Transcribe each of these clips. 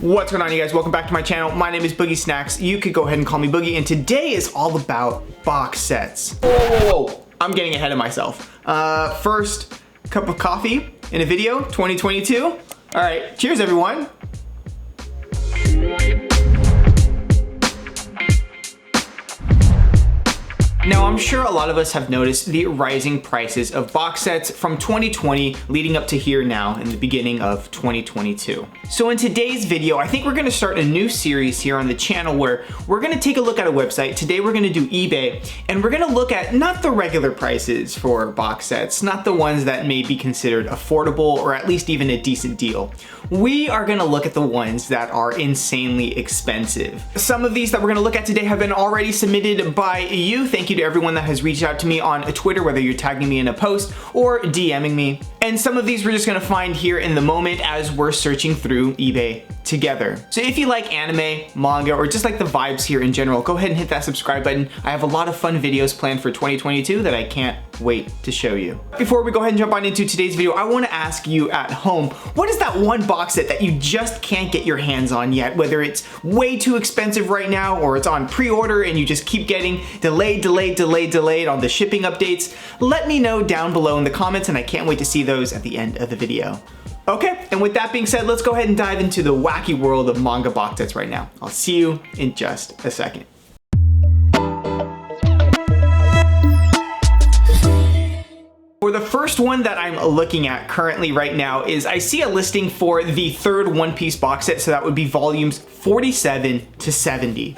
What's going on, you guys? Welcome back to my channel. My name is BoogieSnacks. You could go ahead and call me Boogie, and today is all about box sets. Whoa. I'm getting ahead of myself. First cup of coffee in a video, 2022. All right, cheers everyone. Now, I'm sure a lot of us have noticed the rising prices of box sets from 2020 leading up to here now in the beginning of 2022. So in today's video, I think we're gonna start a new series here on the channel where we're gonna take a look at a website. Today we're gonna do eBay, and we're gonna look at not the regular prices for box sets, not the ones that may be considered affordable or at least even a decent deal. We are gonna look at the ones that are insanely expensive. Some of these that we're gonna look at today have been already submitted by you. Thank you to everyone that has reached out to me on Twitter, whether you're tagging me in a post or DMing me. And some of these we're just gonna find here in the moment as we're searching through eBay together. So if you like anime, manga, or just like the vibes here in general, go ahead and hit that subscribe button. I have a lot of fun videos planned for 2022 that I can't wait to show you. Before we go ahead and jump on into today's video, I wanna ask you at home, what is that one box set that you just can't get your hands on yet? Whether it's way too expensive right now or it's on pre-order and you just keep getting delayed on the shipping updates, let me know down below in the comments, and I can't wait to see those at the end of the video. Okay, and with that being said, let's go ahead and dive into the wacky world of manga box sets right now. I'll see you in just a second. For the first one that I'm looking at currently right now is I see a listing for the third One Piece box set, so that would be volumes 47 to 70.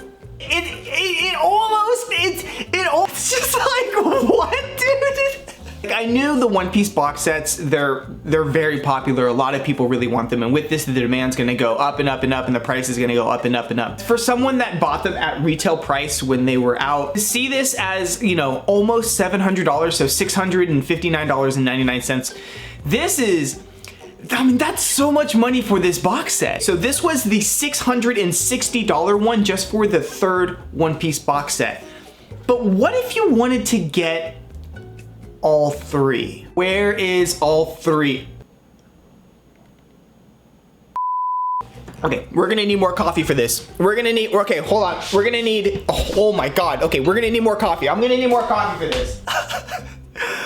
It's just like, what, dude? I knew the One Piece box sets, they're very popular. A lot of people really want them, and with this, the demand's gonna go up and up and up, and the price is gonna go up and up and up. For someone that bought them at retail price when they were out, to see this as, you know, almost $700, so $659.99, this is, I mean, that's so much money for this box set. So this was the $660 one just for the third One Piece box set. But what if you wanted to get all three? Where is all three? Okay, we're gonna need more coffee for this. Okay, hold on. We're gonna need, oh my God. Okay, we're gonna need more coffee. I'm gonna need more coffee for this.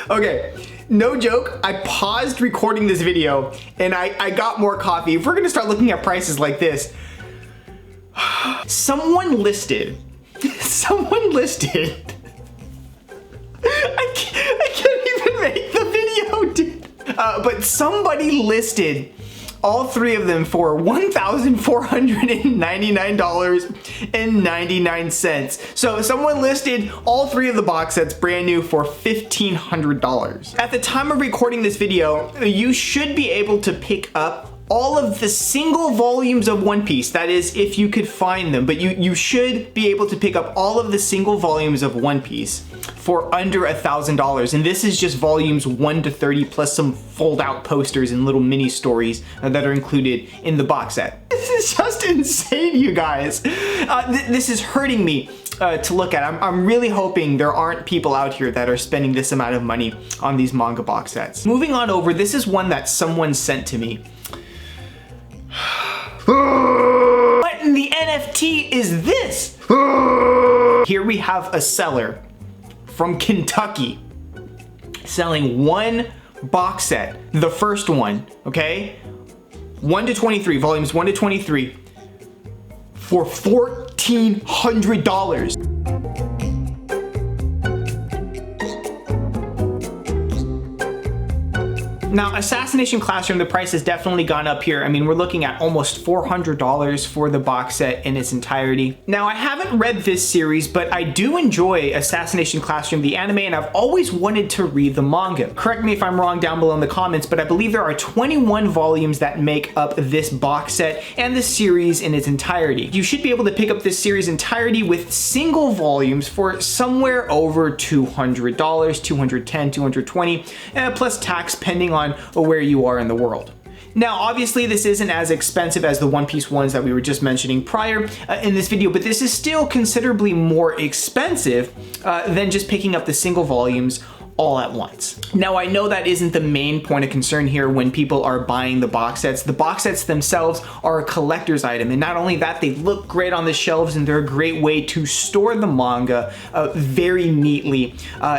Okay, no joke, I paused recording this video and I got more coffee. If we're gonna start looking at prices like this, someone listed, I can't even make the video, dude. But somebody listed all three of them for $1,499.99. So someone listed all three of the box sets brand new for $1,500. At the time of recording this video, you should be able to pick up all of the single volumes of One Piece. That is, if you could find them, but you should be able to pick up all of the single volumes of One Piece for under $1,000. And this is just volumes 1 to 30 plus some fold out posters and little mini stories that are included in the box set. This is just insane, you guys. This is hurting me to look at. I'm really hoping there aren't people out here that are spending this amount of money on these manga box sets. Moving on over, this is one that someone sent to me. What in the NFT is this? Here we have a seller from Kentucky selling one box set, the first one, okay? 1 to 23, volumes 1 to 23, for $1,400. Now, Assassination Classroom, the price has definitely gone up here. I mean, we're looking at almost $400 for the box set in its entirety. Now, I haven't read this series, but I do enjoy Assassination Classroom, the anime, and I've always wanted to read the manga. Correct me if I'm wrong down below in the comments, but I believe there are 21 volumes that make up this box set and the series in its entirety. You should be able to pick up this series entirety with single volumes for somewhere over $200, $210, $220, plus tax pending on where you are in the world. Now, obviously this isn't as expensive as the One Piece ones that we were just mentioning prior in this video, but this is still considerably more expensive than just picking up the single volumes all at once. Now, I know that isn't the main point of concern here when people are buying the box sets. The box sets themselves are a collector's item, and not only that, they look great on the shelves and they're a great way to store the manga very neatly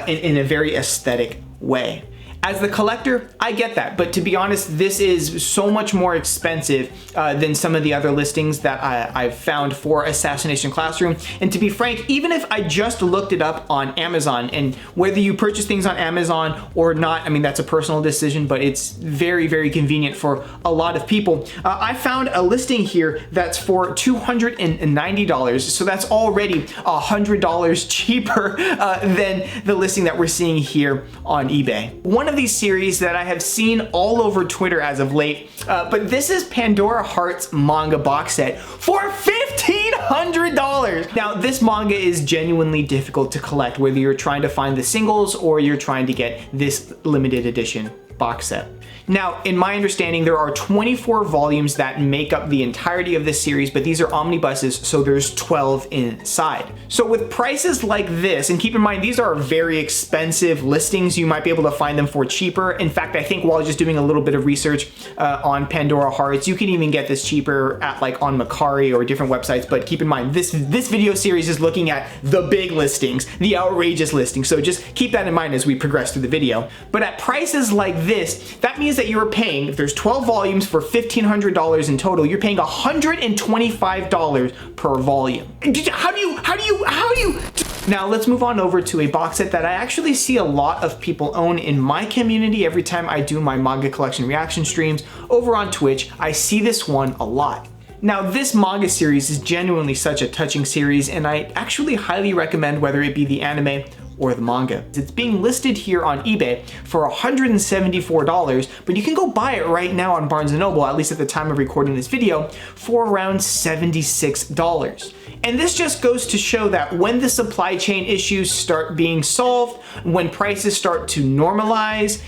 in a very aesthetic way. As the collector, I get that, but to be honest, this is so much more expensive than some of the other listings that I've found for Assassination Classroom. And to be frank, even if I just looked it up on Amazon, and whether you purchase things on Amazon or not, I mean, that's a personal decision, but it's very, very convenient for a lot of people. I found a listing here that's for $290, so that's already $100 cheaper than the listing that we're seeing here on eBay. One of these series that I have seen all over Twitter as of late, but this is Pandora Hearts manga box set for $1,500. Now, this manga is genuinely difficult to collect, whether you're trying to find the singles or you're trying to get this limited edition box set. Now, in my understanding, there are 24 volumes that make up the entirety of this series, but these are omnibuses, so there's 12 inside. So with prices like this, and keep in mind, these are very expensive listings, you might be able to find them for cheaper. In fact, I think while just doing a little bit of research on Pandora Hearts, you can even get this cheaper at like on Macari or different websites, but keep in mind, this video series is looking at the big listings, the outrageous listings, so just keep that in mind as we progress through the video. But at prices like this, that means that you're paying, if there's 12 volumes for $1,500 in total, you're paying $125 per volume. How do you? Now let's move on over to a box set that I actually see a lot of people own in my community. Every time I do my manga collection reaction streams over on Twitch, I see this one a lot. Now, this manga series is genuinely such a touching series, and I actually highly recommend whether it be the anime or the manga. It's being listed here on eBay for $174, but you can go buy it right now on Barnes & Noble, at least at the time of recording this video, for around $76. And this just goes to show that when the supply chain issues start being solved, when prices start to normalize,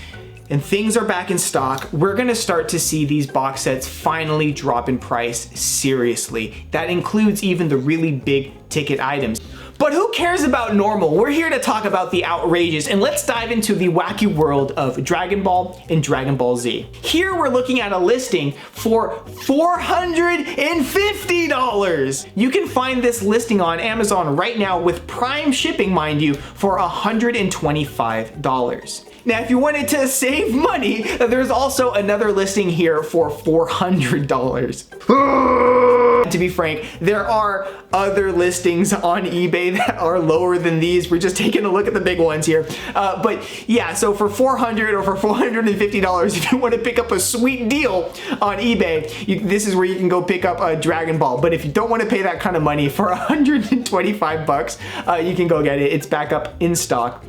and things are back in stock, we're gonna start to see these box sets finally drop in price seriously. That includes even the really big ticket items. But who cares about normal? We're here to talk about the outrageous, and let's dive into the wacky world of Dragon Ball and Dragon Ball Z. Here we're looking at a listing for $450. You can find this listing on Amazon right now with Prime shipping, mind you, for $125. Now, if you wanted to save money, there's also another listing here for $400. To be frank, there are other listings on eBay that are lower than these. We're just taking a look at the big ones here. But yeah, so for $400 or for $450, if you want to pick up a sweet deal on eBay, this is where you can go pick up a Dragon Ball. But if you don't want to pay that kind of money for $125, you can go get it. It's back up in stock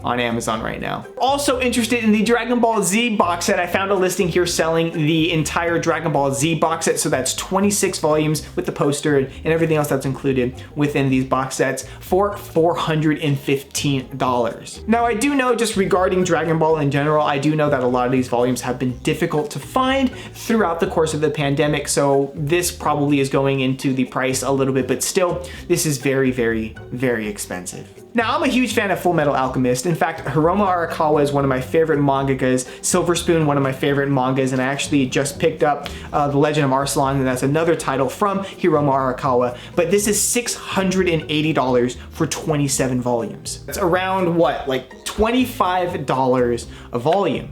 on Amazon right now. Also interested in the Dragon Ball Z box set, I found a listing here selling the entire Dragon Ball Z box set, so that's 26 volumes with the poster and everything else that's included within these box sets for $415. Now, I do know, just regarding Dragon Ball in general, I do know that a lot of these volumes have been difficult to find throughout the course of the pandemic, so this probably is going into the price a little bit, but still, this is very, very, very expensive. Now, I'm a huge fan of Full Metal Alchemist. In fact, Hiromu Arakawa is one of my favorite mangakas, Silver Spoon, one of my favorite mangas, and I actually just picked up The Legend of Arslan, and that's another title from Hiromu Arakawa, but this is $680 for 27 volumes. That's around, what, like $25 a volume.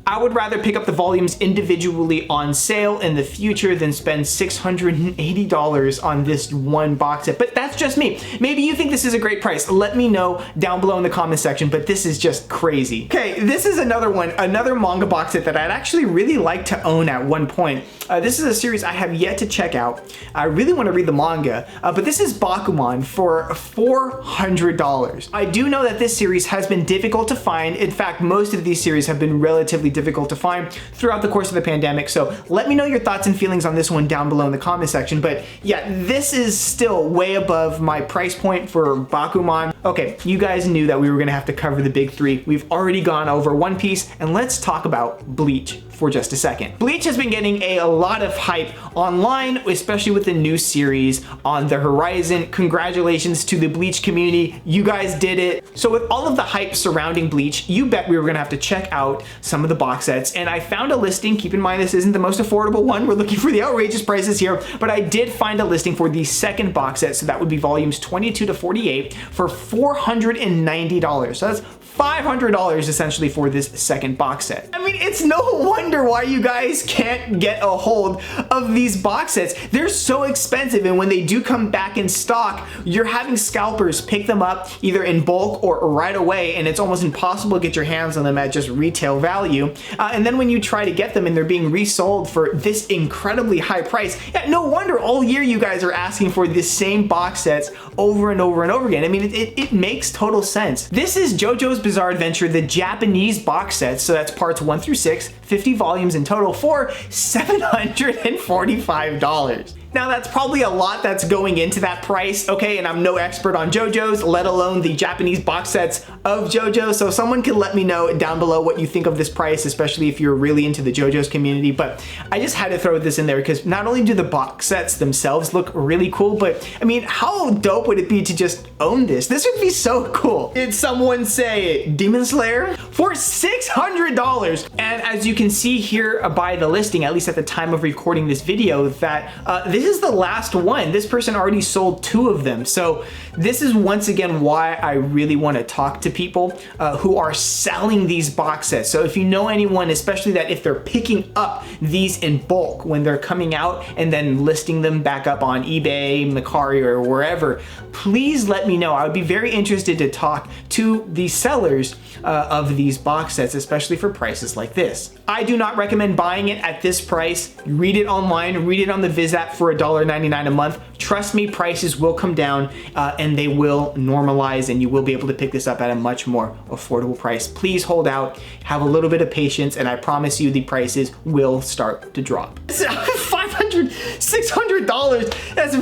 I would rather pick up the volumes individually on sale in the future than spend $680 on this one box set, but that's just me. Maybe you think this is a great price. Let me know down below in the comment section, but this is just crazy. Okay, this is another one, another manga box set that I'd actually really like to own at one point. This is a series I have yet to check out. I really want to read the manga, but this is Bakuman for $400. I do know that this series has been difficult to find. In fact, most of these series have been relatively difficult to find throughout the course of the pandemic, so let me know your thoughts and feelings on this one down below in the comment section. But yeah, this is still way above my price point for Bakuman. Okay, you guys knew that we were gonna have to cover the big three. We've already gone over One Piece, and let's talk about Bleach for just a second. Bleach has been getting a lot of hype online, especially with the new series on the horizon. Congratulations to the Bleach community, you guys did it. So with all of the hype surrounding Bleach, you bet we were gonna have to check out some of the box sets, and I found a listing. Keep in mind this isn't the most affordable one, we're looking for the outrageous prices here, but I did find a listing for the second box set, so that would be volumes 22 to 48 for $490. So that's $500 essentially for this second box set. I mean, it's no wonder why you guys can't get a hold of these box sets. They're so expensive, and when they do come back in stock, you're having scalpers pick them up either in bulk or right away, and it's almost impossible to get your hands on them at just retail value. And then when you try to get them and they're being resold for this incredibly high price, yeah, no wonder all year you guys are asking for the same box sets over and over and over again. I mean, it makes total sense. This is JoJo's Bizarre Adventure, the Japanese box set, so that's parts 1 through 6, 50 volumes in total for $745. Now that's probably a lot that's going into that price, okay, and I'm no expert on JoJo's, let alone the Japanese box sets of JoJo, so someone can let me know down below what you think of this price, especially if you're really into the JoJo's community. But I just had to throw this in there because not only do the box sets themselves look really cool, but I mean, how dope would it be to just own this? This would be so cool. Did someone say Demon Slayer? For $600. And as you can see here by the listing, at least at the time of recording this video, that this is the last one. This person already sold 2 of them. So this is once again why I really want to talk to people who are selling these box sets. So if you know anyone, especially that if they're picking up these in bulk when they're coming out and then listing them back up on eBay, Mercari, or wherever, please let me know. I would be very interested to talk to the sellers of these box sets, especially for prices like this. I do not recommend buying it at this price. Read it online, read it on the Viz app for $1.99 a month. Trust me, prices will come down and they will normalize, and you will be able to pick this up at a much more affordable price. Please hold out, have a little bit of patience, and I promise you the prices will start to drop. $500, $600, that's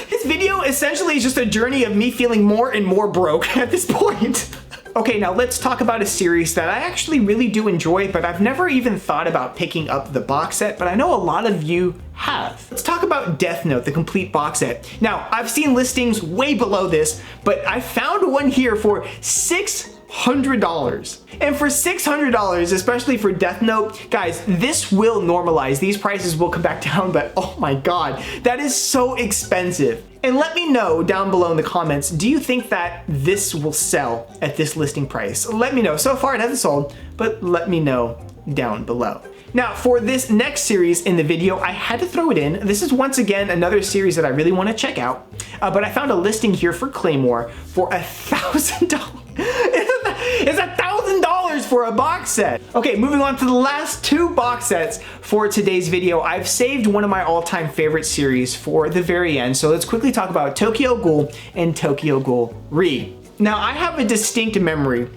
this video essentially is just a journey of me feeling more and more broke at this point. Okay, now let's talk about a series that I actually really do enjoy, but I've never even thought about picking up the box set, but I know a lot of you have. Let's talk about Death Note, the complete box set. Now, I've seen listings way below this, but I found one here for $600. And for $600, especially for Death Note, guys, this will normalize. These prices will come back down, but oh my God, that is so expensive. And let me know down below in the comments, do you think that this will sell at this listing price? Let me know. So far it hasn't sold, but let me know down below. Now, for this next series in the video, I had to throw it in. This is once again another series that I really want to check out, but I found a listing here for Claymore for $1,000. It's $1,000 for a box set. Okay, moving on to the last 2 box sets for today's video. I've saved one of my all-time favorite series for the very end, so let's quickly talk about Tokyo Ghoul and Tokyo Ghoul Re. Now, I have a distinct memory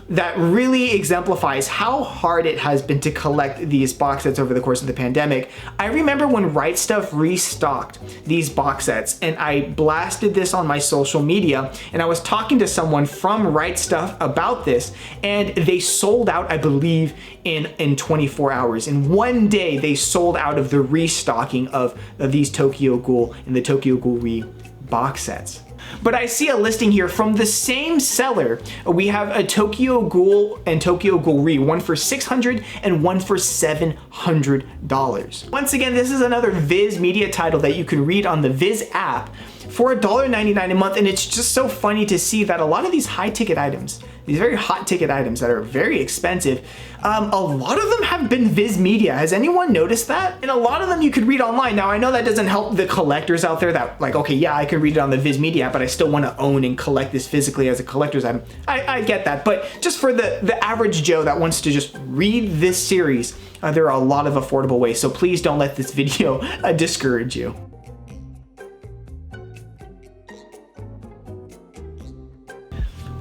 that really exemplifies how hard it has been to collect these box sets over the course of the pandemic. I remember when Right Stuff restocked these box sets, and I blasted this on my social media, and I was talking to someone from Right Stuff about this, and they sold out, I believe, in 24 hours. In one day, they sold out of the restocking of these Tokyo Ghoul and the Tokyo Ghoul Re box sets. But I see a listing here from the same seller. We have a Tokyo Ghoul and Tokyo Ghoul Re, one for $600 and one for $700. Once again, this is another Viz Media title that you can read on the Viz app for $1.99 a month, and it's just so funny to see that a lot of these high ticket items, these very hot ticket items that are very expensive, a lot of them have been Viz Media. Has anyone noticed that? And a lot of them you could read online. Now, I know that doesn't help the collectors out there that like, okay, yeah, I can read it on the Viz Media app, but I still want to own and collect this physically as a collector's item. I get that, but just for the average Joe that wants to just read this series, there are a lot of affordable ways, so please don't let this video discourage you.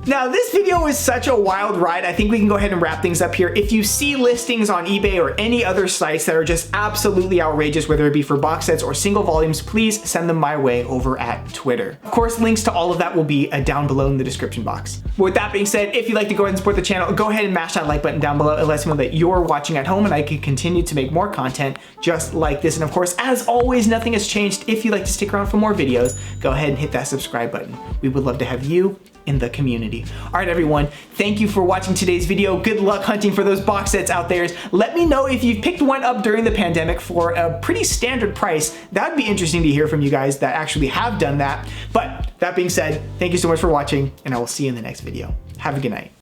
Now, this video was such a wild ride. I think we can go ahead and wrap things up here. If you see listings on eBay or any other sites that are just absolutely outrageous, whether it be for box sets or single volumes, please send them my way over at Twitter. Of course, links to all of that will be down below in the description box. But with that being said, if you'd like to go ahead and support the channel, go ahead and mash that like button down below. It lets me know that you're watching at home and I can continue to make more content just like this. And of course, as always, nothing has changed. If you'd like to stick around for more videos, go ahead and hit that subscribe button. We would love to have you in the community. All right, everyone, thank you for watching today's video. Good luck hunting for those box sets out there. Let me know if you've picked one up during the pandemic for a pretty standard price. That'd be interesting to hear from you guys that actually have done that. But that being said, thank you so much for watching, and I will see you in the next video. Have a good night.